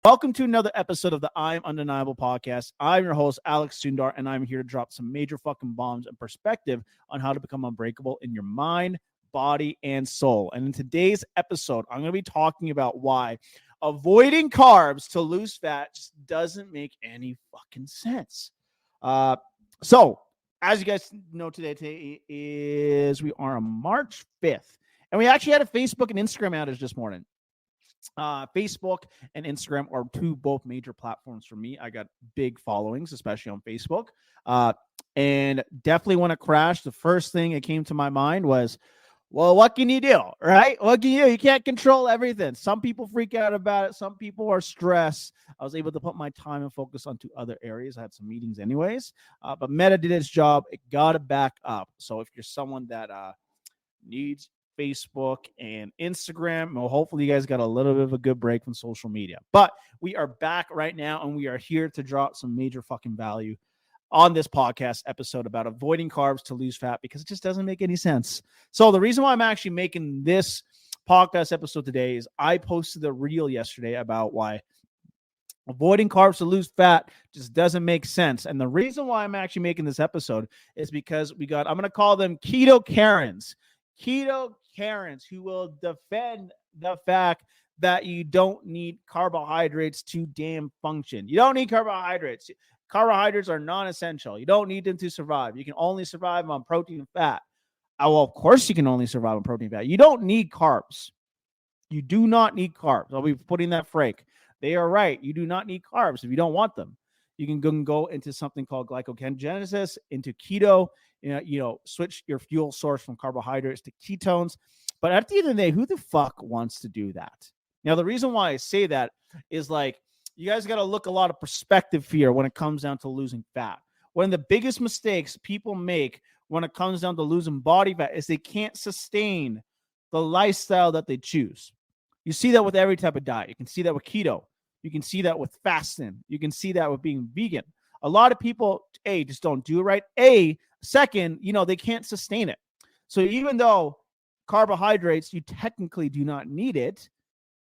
Welcome to another episode of the I'm Undeniable podcast. I'm your host, Alex Sundar, and I'm here to drop some major fucking bombs and perspective on how to become unbreakable in your mind, body, and soul. And in today's episode, I'm going to be talking about why avoiding carbs to lose fat just doesn't make any fucking sense. So, as you guys know, today we are on March 5th, and we actually had a Facebook and Instagram outage this morning. Facebook and Instagram are both major platforms for me. I got big followings, especially on Facebook. And definitely when it crashed, the first thing that came to my mind was, well, what can you do, right? What can you do? You can't control everything. Some people freak out about it. Some people are stressed. I was able to put my time and focus onto other areas. I had some meetings anyways, but Meta did its job. It got it back up. So if you're someone that needs Facebook and Instagram, well, hopefully you guys got a little bit of a good break from social media. But we are back right now, and we are here to drop some major fucking value on this podcast episode about avoiding carbs to lose fat, because it just doesn't make any sense. So the reason why I'm actually making this podcast episode today is I posted a reel yesterday about why avoiding carbs to lose fat just doesn't make sense. And the reason why I'm actually making this episode is because I'm going to call them keto Karens. Keto Karens who will defend the fact that you don't need carbohydrates to damn function. You don't need carbohydrates. Carbohydrates are non-essential. You don't need them to survive. You can only survive on protein and fat. Well, of course you can only survive on protein and fat. You don't need carbs. You do not need carbs. I'll be putting that frank. They are right. You do not need carbs if you don't want them. You can go into something called glycogenesis, into keto, switch your fuel source from carbohydrates to ketones. But at the end of the day, who the fuck wants to do that? Now, the reason why I say that is you guys got to look a lot of perspective here when it comes down to losing fat. One of the biggest mistakes people make when it comes down to losing body fat is they can't sustain the lifestyle that they choose. You see that with every type of diet. You can see that with keto. You can see that with fasting. You can see that with being vegan. A lot of people, just don't do it right. Second, they can't sustain it. So even though carbohydrates, you technically do not need it,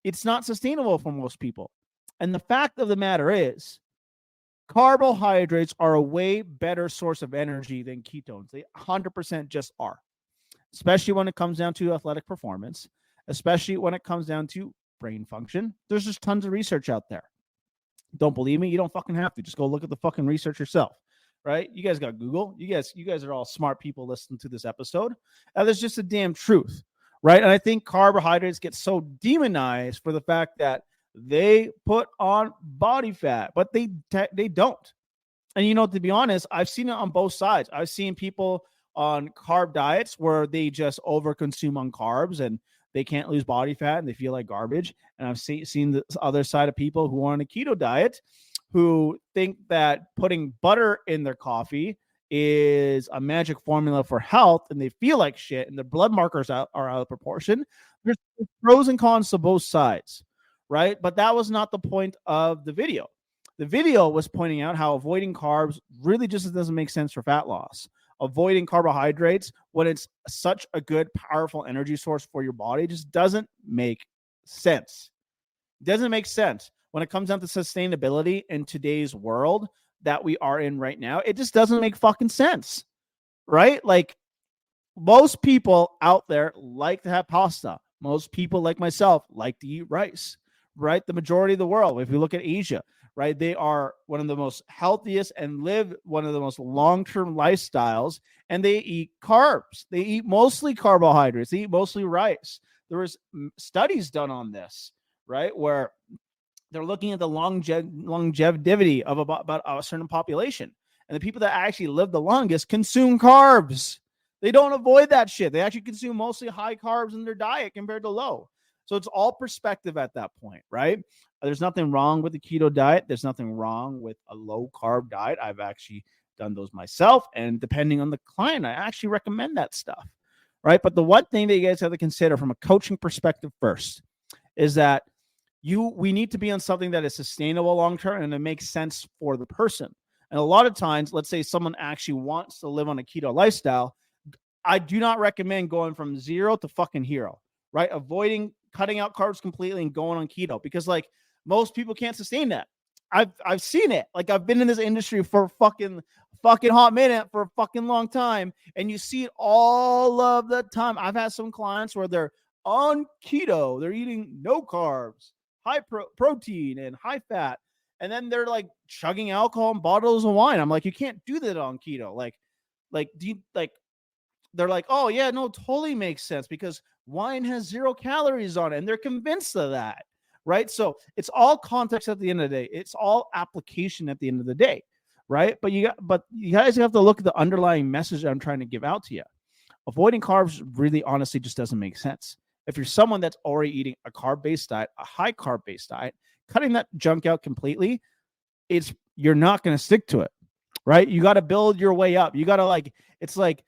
it's not sustainable for most people. And the fact of the matter is, carbohydrates are a way better source of energy than ketones. They 100% just are, especially when it comes down to athletic performance, especially when it comes down to brain function. There's just tons of research out there. Don't believe me? You don't fucking have to. Just go look at the fucking research yourself, right? You guys got Google. You guys are all smart people listening to this episode. And there's just a damn truth, right? And I think carbohydrates get so demonized for the fact that they put on body fat, but they don't. And to be honest, I've seen it on both sides. I've seen people on carb diets where they just overconsume on carbs and they can't lose body fat and they feel like garbage. And I've seen the other side of people who are on a keto diet who think that putting butter in their coffee is a magic formula for health, and they feel like shit, and their blood markers are out of proportion. There's pros and cons to both sides, right? But that was not the point of the video. The video was pointing out how avoiding carbs really just doesn't make sense for fat loss. Avoiding carbohydrates when it's such a good, powerful energy source for your body just doesn't make sense. It doesn't make sense. When it comes down to sustainability in today's world that we are in right now, it just doesn't make fucking sense, right? Most people out there like to have pasta. Most people like myself like to eat rice, right? The majority of the world, if you look at Asia, right, they are one of the most healthiest and live one of the most long-term lifestyles, and they eat carbs. They eat mostly carbohydrates. They eat mostly rice. There was studies done on this, right, where they're looking at the longevity of about a certain population. And the people that actually live the longest consume carbs. They don't avoid that shit. They actually consume mostly high carbs in their diet compared to low. So it's all perspective at that point, right? There's nothing wrong with the keto diet. There's nothing wrong with a low carb diet. I've actually done those myself. And depending on the client, I actually recommend that stuff, right? But the one thing that you guys have to consider from a coaching perspective first is that we need to be on something that is sustainable long-term and it makes sense for the person. And a lot of times, let's say someone actually wants to live on a keto lifestyle, I do not recommend going from 0 to fucking hero, right? Cutting out carbs completely and going on keto, because Most people can't sustain that. I've seen it. Like, I've been in this industry for fucking hot minute, for a fucking long time, and you see it all of the time. I've had some clients where they're on keto, they're eating no carbs, high protein and high fat, and then they're like chugging alcohol and bottles of wine. I'm like, you can't do that on keto. Do you like? They're like, oh yeah, no, totally makes sense because wine has 0 calories on it, and they're convinced of that, right? So it's all context at the end of the day. It's all application at the end of the day, right? But you guys have to look at the underlying message I'm trying to give out to you. Avoiding carbs really, honestly, just doesn't make sense. If you're someone that's already eating a carb-based diet, a high carb-based diet, cutting that junk out completely, you're not going to stick to it, right? You got to build your way up. You got to it's like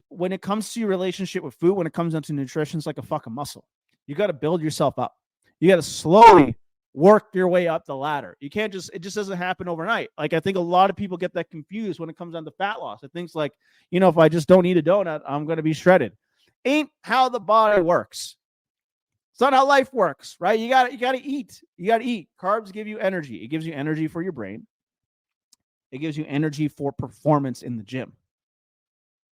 when it comes to your relationship with food, when it comes down to nutrition, it's like a fucking muscle. You got to build yourself up. You got to slowly work your way up the ladder. You can't it just doesn't happen overnight. Like, I think a lot of people get that confused when it comes down to fat loss. It thinks like, if I just don't eat a donut, I'm going to be shredded. Ain't how the body works. It's not how life works, right? You got to eat. You got to eat. Carbs give you energy. It gives you energy for your brain. It gives you energy for performance in the gym.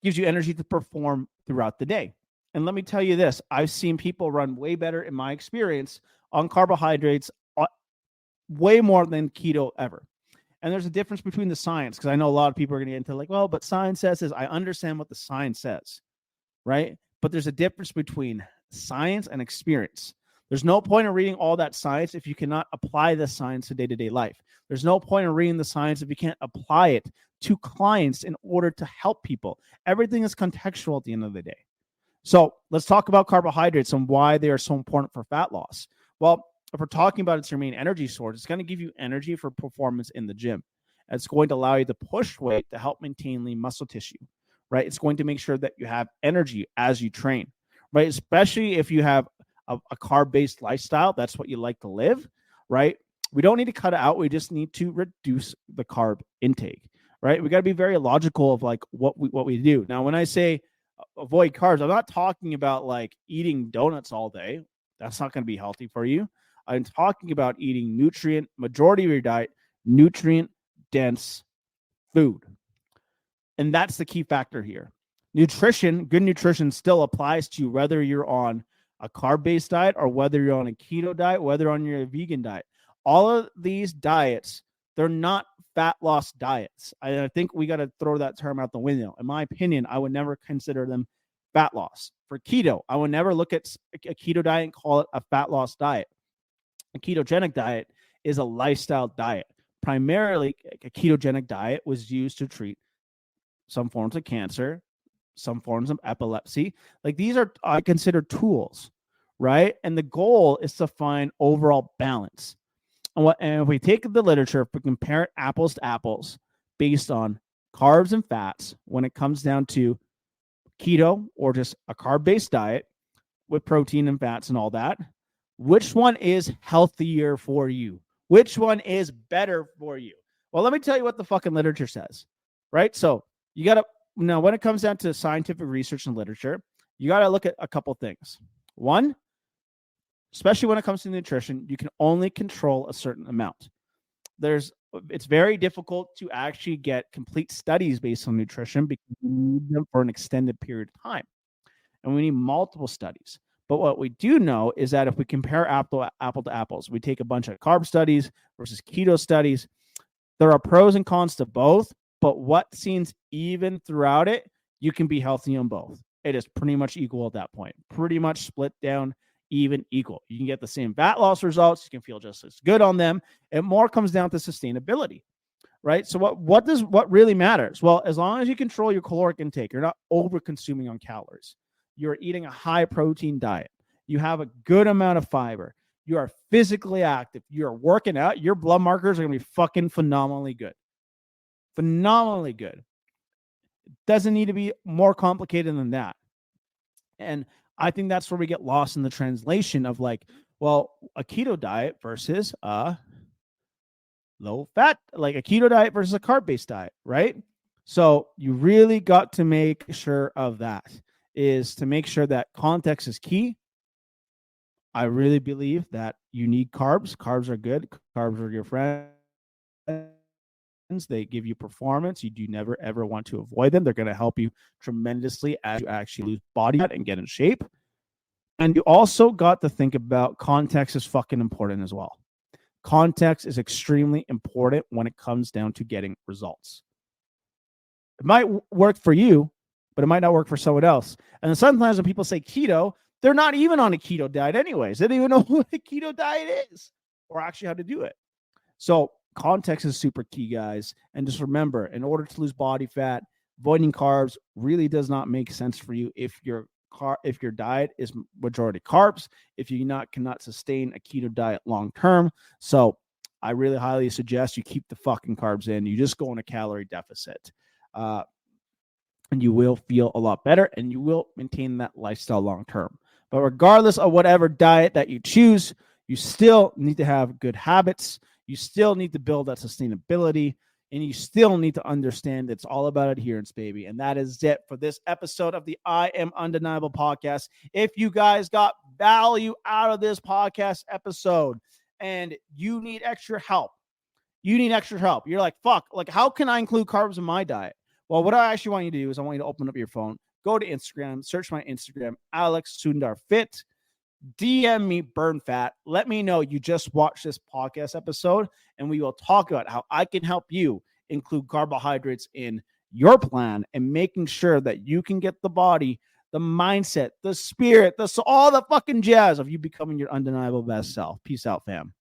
It gives you energy to perform throughout the day. And let me tell you this, I've seen people run way better in my experience on carbohydrates, way more than keto ever. And there's a difference between the science, because I know a lot of people are going to get into like, well, but science says this. I understand what the science says, right? But there's a difference between science and experience. There's no point in reading all that science if you cannot apply the science to day-to-day life. There's no point in reading the science if you can't apply it to clients in order to help people. Everything is contextual at the end of the day. So let's talk about carbohydrates and why they are so important for fat loss. Well, if we're talking about it's your main energy source, it's going to give you energy for performance in the gym. It's going to allow you to push weight to help maintain lean muscle tissue, right? It's going to make sure that you have energy as you train, right? Especially if you have a carb-based lifestyle, that's what you like to live, right? We don't need to cut it out. We just need to reduce the carb intake, right? We got to be very logical of like what we do. Now, when I say avoid carbs, I'm not talking about like eating donuts all day. That's not going to be healthy for you. I'm talking about eating majority of your diet, nutrient-dense food. And that's the key factor here. Nutrition, good nutrition still applies to you whether you're on a carb-based diet or whether you're on a keto diet, whether you're on your vegan diet. All of these diets, they're not fat loss diets. I think we got to throw that term out the window. In my opinion, I would never consider them fat loss. For keto, I would never look at a keto diet and call it a fat loss diet. A ketogenic diet is a lifestyle diet. Primarily, a ketogenic diet was used to treat some forms of cancer, some forms of epilepsy. Like, these are, I consider, tools, right? And the goal is to find overall balance. And if we take the literature, if we compare it apples to apples based on carbs and fats, when it comes down to keto or just a carb-based diet with protein and fats and all that, which one is healthier for you? Which one is better for you? Well, let me tell you what the fucking literature says, right? So you got to, now when it comes down to scientific research and literature, you got to look at a couple things. One, especially when it comes to nutrition, you can only control a certain amount. It's very difficult to actually get complete studies based on nutrition because we need them for an extended period of time. And we need multiple studies. But what we do know is that if we compare apple to apples, we take a bunch of carb studies versus keto studies, there are pros and cons to both, but what seems even throughout it, you can be healthy on both. It is pretty much equal at that point, pretty much split down even equal. You can get the same fat loss results. You can feel just as good on them. It more comes down to sustainability, right? So what really matters? Well, as long as you control your caloric intake, you're not over consuming on calories. You're eating a high protein diet. You have a good amount of fiber. You are physically active. You're working out. Your blood markers are going to be fucking phenomenally good. Phenomenally good. It doesn't need to be more complicated than that. And I think that's where we get lost in the translation of like, well, a keto diet versus a low fat, like a keto diet versus a carb-based diet, right? So you really got to make sure of that, is to make sure that context is key. I really believe that You need carbs. Carbs are good. Carbs are your friends. They give you performance. You do never ever want to avoid them. They're going to help you tremendously as you actually lose body fat and get in shape. And you also got to think about context is fucking important as well. Context is extremely important when it comes down to getting results. It might work for you, but it might not work for someone else. And then sometimes when people say keto, they're not even on a keto diet anyways. They don't even know what a keto diet is or actually how to do it. So context is super key, guys. And just remember, in order to lose body fat, avoiding carbs really does not make sense for you if your diet is majority carbs, if you cannot sustain a keto diet long term. So I really highly suggest you keep the fucking carbs in. You just go on a calorie deficit. And you will feel a lot better and you will maintain that lifestyle long term. But regardless of whatever diet that you choose, you still need to have good habits. You still need to build that sustainability, and you still need to understand it's all about adherence, baby. And that is it for this episode of the I Am Undeniable podcast. If you guys got value out of this podcast episode and you need extra help, you're like, fuck, like how can I include carbs in my diet? Well, what I actually want you to do is I want you to open up your phone, go to Instagram, search my Instagram, Alex Sundar Fit, DM me Burn Fat. Let me know you just watched this podcast episode, and we will talk about how I can help you include carbohydrates in your plan and making sure that you can get the body, the mindset, the spirit, all the fucking jazz of you becoming your undeniable best self. Peace out, fam.